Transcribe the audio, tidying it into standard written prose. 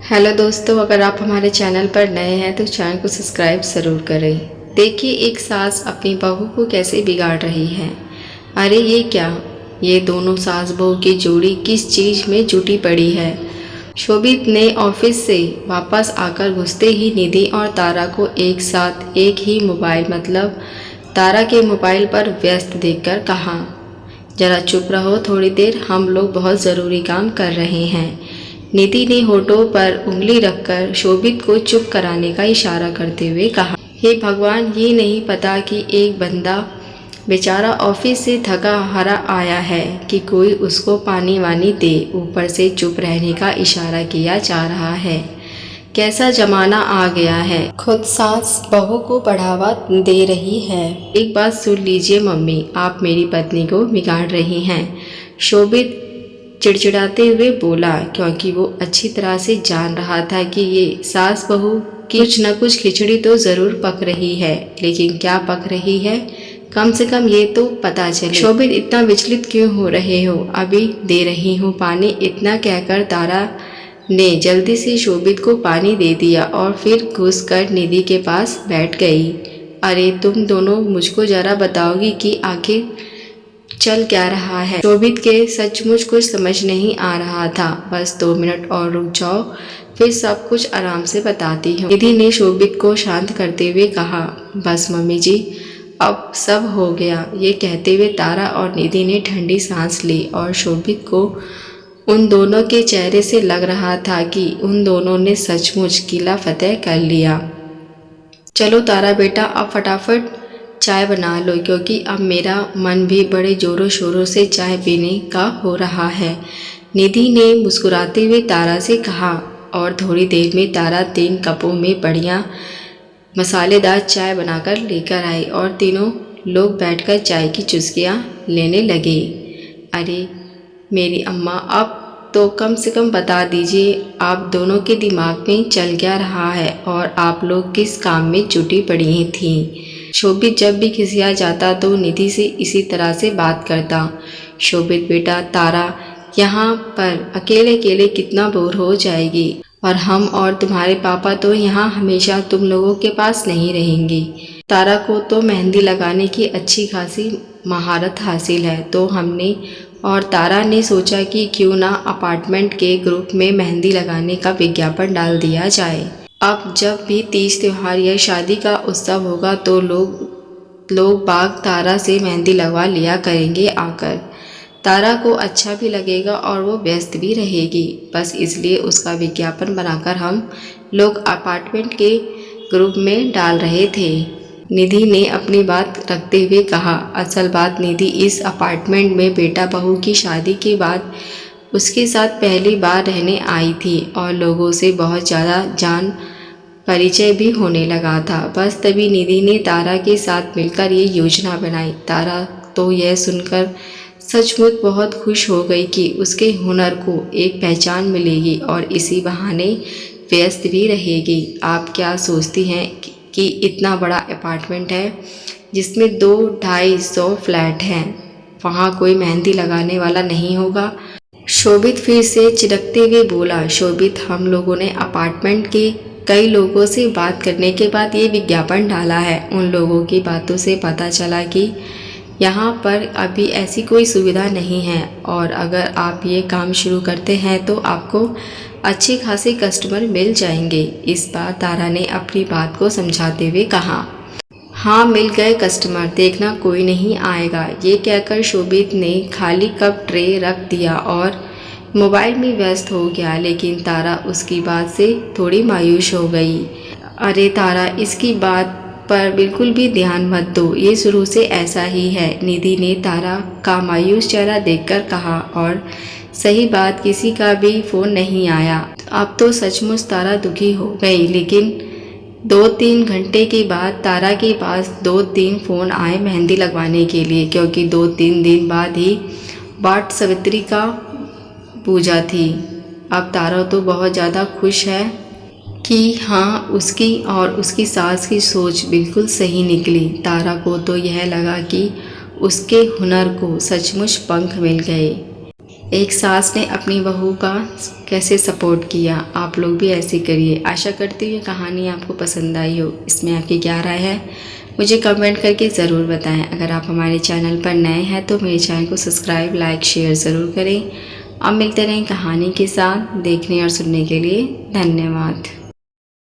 Hello दोस्तों, अगर आप हमारे चैनल पर नए हैं तो चैनल को सब्सक्राइब ज़रूर करें। देखिए एक सास अपनी बहू को कैसे बिगाड़ रही है। अरे ये क्या, ये दोनों सास बहू की जोड़ी किस चीज़ में जुटी पड़ी है। शोभित ने ऑफिस से वापस आकर घुसते ही निधि और तारा को एक साथ एक ही मोबाइल मतलब तारा के मोबाइल पर व्यस्त देखकर कहा, ज़रा चुप रहो थोड़ी देर, हम लोग बहुत ज़रूरी काम कर रहे हैं। निधि ने होठों पर उंगली रखकर शोभित को चुप कराने का इशारा करते हुए कहा, हे भगवान, ये नहीं पता कि एक बंदा बेचारा ऑफिस से थका हारा आया है कि कोई उसको पानी वानी दे, ऊपर से चुप रहने का इशारा किया जा रहा है। कैसा जमाना आ गया है, खुद सास बहू को बढ़ावा दे रही है। एक बात सुन लीजिए मम्मी, आप मेरी पत्नी को बिगाड़ रही हैं। शोभित चिड़चिड़ाते हुए बोला, क्योंकि वो अच्छी तरह से जान रहा था कि ये सास बहू की कुछ न कुछ खिचड़ी तो ज़रूर पक रही है, लेकिन क्या पक रही है कम से कम ये तो पता चले। शोभित, इतना विचलित क्यों हो रहे हो, अभी दे रही हूँ पानी। इतना कहकर तारा ने जल्दी से शोभित को पानी दे दिया और फिर घुसकर निधि के पास बैठ गई। अरे तुम दोनों मुझको ज़रा बताओगी कि आखिर चल क्या रहा है। शोभित के सचमुच कुछ समझ नहीं आ रहा था। बस 2 मिनट और रुक जाओ, फिर सब कुछ आराम से बताती हूँ। निधि ने शोभित को शांत करते हुए कहा, बस मम्मी जी, अब सब हो गया। ये कहते हुए तारा और निधि ने ठंडी सांस ली और शोभित को उन दोनों के चेहरे से लग रहा था कि उन दोनों ने सचमुच किला फतेह कर लिया। चलो तारा बेटा, अब फटाफट चाय बना लो, क्योंकि अब मेरा मन भी बड़े ज़ोरों शोरों से चाय पीने का हो रहा है। निधि ने मुस्कुराते हुए तारा से कहा और थोड़ी देर में तारा 3 कपों में बढ़िया मसालेदार चाय बनाकर लेकर आई और तीनों लोग बैठकर चाय की चुस्कियाँ लेने लगे। अरे मेरी अम्मा, अब तो कम से कम बता दीजिए आप दोनों के दिमाग में चल क्या रहा है और आप लोग किस काम में जुटी पड़ी थीं। शोभित जब भी खिसिया जाता तो निधि से इसी तरह से बात करता। शोभित बेटा, तारा यहाँ पर अकेले अकेले कितना बोर हो जाएगी, और हम और तुम्हारे पापा तो यहाँ हमेशा तुम लोगों के पास नहीं रहेंगे। तारा को तो मेहंदी लगाने की अच्छी खासी महारत हासिल है, तो हमने और तारा ने सोचा कि क्यों ना अपार्टमेंट के ग्रुप में मेहंदी लगाने का विज्ञापन डाल दिया जाए। अब जब भी तीज त्योहार या शादी का उत्सव होगा तो लोग बाग तारा से मेहंदी लगवा लिया करेंगे आकर। तारा को अच्छा भी लगेगा और वो व्यस्त भी रहेगी। बस इसलिए उसका विज्ञापन बनाकर हम लोग अपार्टमेंट के ग्रुप में डाल रहे थे। निधि ने अपनी बात रखते हुए कहा, असल बात निधि इस अपार्टमेंट में बेटा बहू की शादी के बाद उसके साथ पहली बार रहने आई थी और लोगों से बहुत ज़्यादा जान परिचय भी होने लगा था। बस तभी निधि ने तारा के साथ मिलकर ये योजना बनाई। तारा तो यह सुनकर सचमुच बहुत खुश हो गई कि उसके हुनर को एक पहचान मिलेगी और इसी बहाने व्यस्त भी रहेगी। आप क्या सोचती हैं कि इतना बड़ा अपार्टमेंट है जिसमें 200-250 फ्लैट हैं, वहाँ कोई मेहंदी लगाने वाला नहीं होगा। शोभित फिर से चिढ़कते हुए बोला, शोभित, हम लोगों ने अपार्टमेंट के कई लोगों से बात करने के बाद ये विज्ञापन डाला है। उन लोगों की बातों से पता चला कि यहाँ पर अभी ऐसी कोई सुविधा नहीं है, और अगर आप ये काम शुरू करते हैं तो आपको अच्छे खासे कस्टमर मिल जाएंगे। इस बार तारा ने अपनी बात को समझाते हुए कहा, हाँ मिल गए कस्टमर, देखना कोई नहीं आएगा। ये कहकर शोभित ने खाली कप ट्रे रख दिया और मोबाइल में व्यस्त हो गया, लेकिन तारा उसकी बात से थोड़ी मायूस हो गई। अरे तारा, इसकी बात पर बिल्कुल भी ध्यान मत दो, ये शुरू से ऐसा ही है। निधि ने तारा का मायूस चेहरा देखकर कहा, और सही बात, किसी का भी फ़ोन नहीं आया। अब तो सचमुच तारा दुखी हो गई, लेकिन 2-3 घंटे के बाद तारा के पास 2-3 फ़ोन आए मेहंदी लगवाने के लिए, क्योंकि 2-3 दिन बाद ही वाट सावित्री का पूजा थी। अब तारा तो बहुत ज़्यादा खुश है कि हाँ, उसकी और उसकी सास की सोच बिल्कुल सही निकली। तारा को तो यह लगा कि उसके हुनर को सचमुच पंख मिल गए। एक सास ने अपनी बहू का कैसे सपोर्ट किया, आप लोग भी ऐसे करिए। आशा करती हूँ ये कहानी आपको पसंद आई हो। इसमें आपकी क्या राय है मुझे कमेंट करके ज़रूर बताएं। अगर आप हमारे चैनल पर नए हैं तो मेरे चैनल को सब्सक्राइब, लाइक, शेयर ज़रूर करें। अब मिलते रहें कहानी के साथ। देखने और सुनने के लिए धन्यवाद।